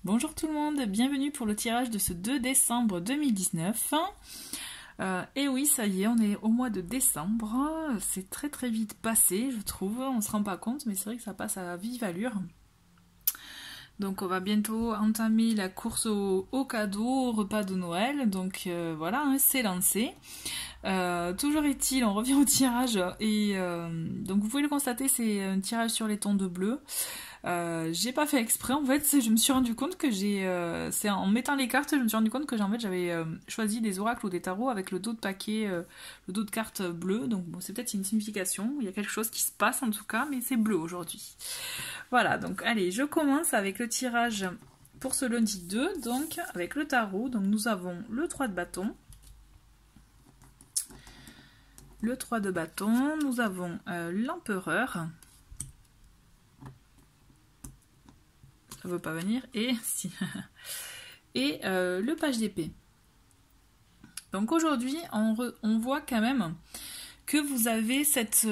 Bonjour tout le monde, bienvenue pour le tirage de ce 2 décembre 2019. Et oui, ça y est, on est au mois de décembre. C'est très très vite passé, je trouve. On se rend pas compte, mais c'est vrai que ça passe à vive allure. Donc on va bientôt entamer la course au cadeau, au repas de Noël. Donc voilà, hein, c'est lancé. Toujours est-il, on revient au tirage. Et donc vous pouvez le constater, c'est un tirage sur les tons de bleu. J'ai pas fait exprès en fait, je me suis rendu compte que c'est en mettant les cartes, je me suis rendu compte que j'avais choisi des oracles ou des tarots avec le dos de paquet, le dos de cartes bleu, donc bon, c'est peut-être une signification, il y a quelque chose qui se passe en tout cas, mais c'est bleu aujourd'hui. Voilà, donc allez, je commence avec le tirage pour ce lundi 2, donc avec le tarot, donc nous avons le 3 de bâton, nous avons l'empereur, ça veut pas venir, et si et le page d'épée. Donc aujourd'hui on voit quand même que vous avez cette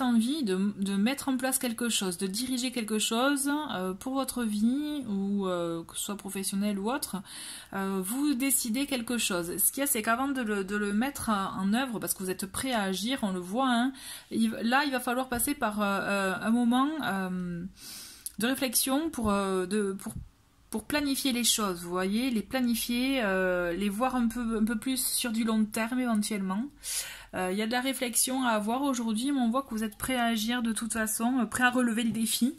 envie de mettre en place quelque chose, de diriger quelque chose pour votre vie, ou que ce soit professionnel ou autre, vous décidez quelque chose. Ce qu'il y a, c'est qu'avant de le mettre en œuvre, parce que vous êtes prêt à agir, on le voit, hein, là il va falloir passer par un moment de réflexion pour planifier les choses, vous voyez, les planifier, les voir un peu plus sur du long terme éventuellement. Il y a de la réflexion à avoir aujourd'hui, mais on voit que vous êtes prêt à agir de toute façon, prêt à relever le défi,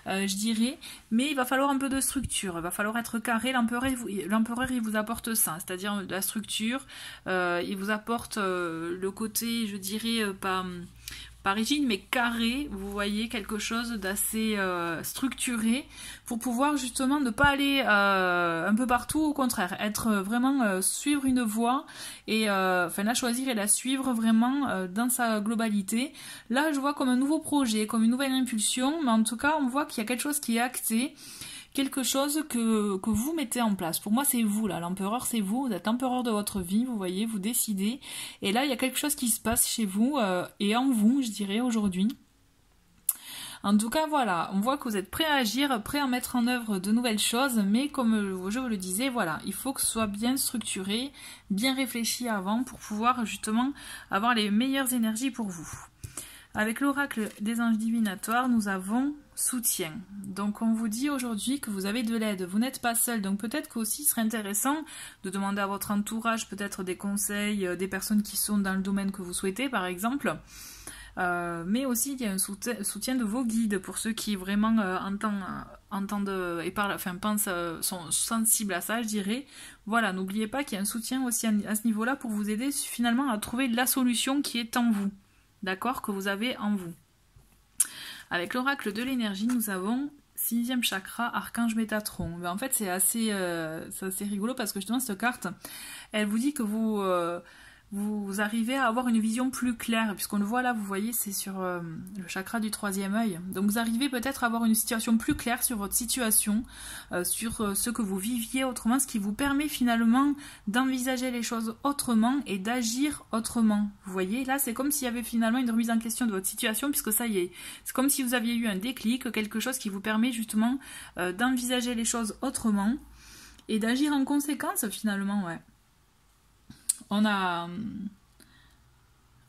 je dirais, mais il va falloir un peu de structure, il va falloir être carré. L'empereur il vous apporte ça, c'est-à-dire de la structure, il vous apporte le côté, je dirais, pas rigide mais carré, vous voyez, quelque chose d'assez structuré pour pouvoir justement ne pas aller un peu partout, au contraire, être vraiment suivre une voie et enfin la choisir et la suivre vraiment dans sa globalité. Là je vois comme un nouveau projet, comme une nouvelle impulsion, mais en tout cas on voit qu'il y a quelque chose qui est acté, quelque chose que vous mettez en place. Pour moi, c'est vous, là. L'empereur, c'est vous. Vous êtes l'empereur de votre vie, vous voyez, vous décidez. Et là, il y a quelque chose qui se passe chez vous et en vous, je dirais, aujourd'hui. En tout cas, voilà, on voit que vous êtes prêt à agir, prêt à mettre en œuvre de nouvelles choses, mais comme je vous le disais, voilà, il faut que ce soit bien structuré, bien réfléchi avant pour pouvoir justement avoir les meilleures énergies pour vous. Avec l'oracle des anges divinatoires, nous avons soutien. Donc on vous dit aujourd'hui que vous avez de l'aide, vous n'êtes pas seul, donc peut-être qu'aussi il serait intéressant de demander à votre entourage peut-être des conseils, des personnes qui sont dans le domaine que vous souhaitez par exemple, mais aussi il y a un soutien de vos guides pour ceux qui vraiment entendent et parlent, enfin pensent, sont sensibles à ça, je dirais. Voilà, n'oubliez pas qu'il y a un soutien aussi à ce niveau-là pour vous aider finalement à trouver la solution qui est en vous. D'accord, que vous avez en vous. Avec l'oracle de l'énergie, nous avons 6e chakra, archange Métatron. Ben, en fait, c'est assez rigolo parce que justement, cette carte, elle vous dit que vous arrivez à avoir une vision plus claire, puisqu'on le voit là, vous voyez, c'est sur le chakra du 3e œil. Donc vous arrivez peut-être à avoir une situation plus claire sur votre situation, sur ce que vous viviez autrement, ce qui vous permet finalement d'envisager les choses autrement et d'agir autrement. Vous voyez, là c'est comme s'il y avait finalement une remise en question de votre situation, puisque ça y est, c'est comme si vous aviez eu un déclic, quelque chose qui vous permet justement d'envisager les choses autrement et d'agir en conséquence finalement, ouais. On a...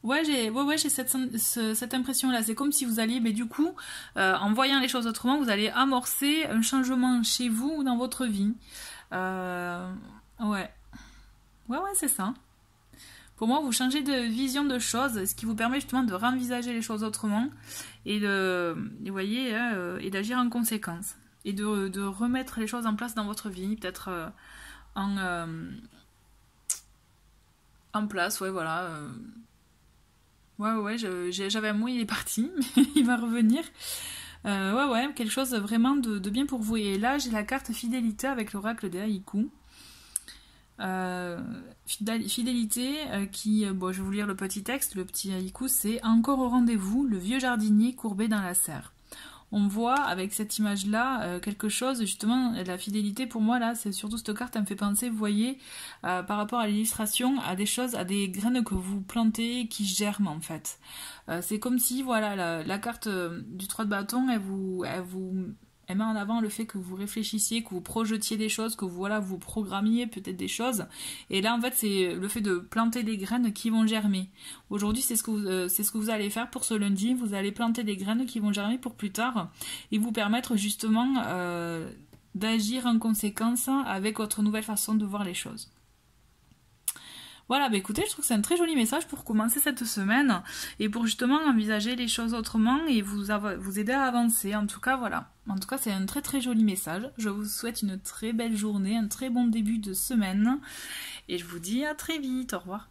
Ouais, j'ai cette impression-là. C'est comme si vous alliez, mais du coup, en voyant les choses autrement, vous allez amorcer un changement chez vous ou dans votre vie. Ouais, c'est ça. Pour moi, vous changez de vision de choses, ce qui vous permet justement de réenvisager les choses autrement et vous voyez, et d'agir en conséquence. Et de remettre les choses en place dans votre vie, peut-être en place, ouais, voilà. J'avais un mot, il est parti, mais il va revenir. Quelque chose vraiment de bien pour vous. Et là, j'ai la carte fidélité avec l'oracle des haïkus. Fidélité qui, bon, je vais vous lire le petit texte. Le petit haïku, c'est « Encore au rendez-vous, le vieux jardinier courbé dans la serre ». On voit avec cette image-là quelque chose, justement, la fidélité pour moi, là, c'est surtout cette carte, elle me fait penser, vous voyez, par rapport à l'illustration, à des choses, à des graines que vous plantez qui germent en fait. C'est comme si, voilà, la carte du 3 de bâton, elle vous Elle met en avant le fait que vous réfléchissiez, que vous projetiez des choses, que voilà, vous programmiez peut-être des choses. Et là, en fait, c'est le fait de planter des graines qui vont germer. Aujourd'hui, c'est ce que vous allez faire pour ce lundi. Vous allez planter des graines qui vont germer pour plus tard et vous permettre justement d'agir en conséquence avec votre nouvelle façon de voir les choses. Voilà, bah écoutez, je trouve que c'est un très joli message pour commencer cette semaine et pour justement envisager les choses autrement et vous aider à avancer. En tout cas, voilà. En tout cas, c'est un très très joli message. Je vous souhaite une très belle journée, un très bon début de semaine et je vous dis à très vite. Au revoir.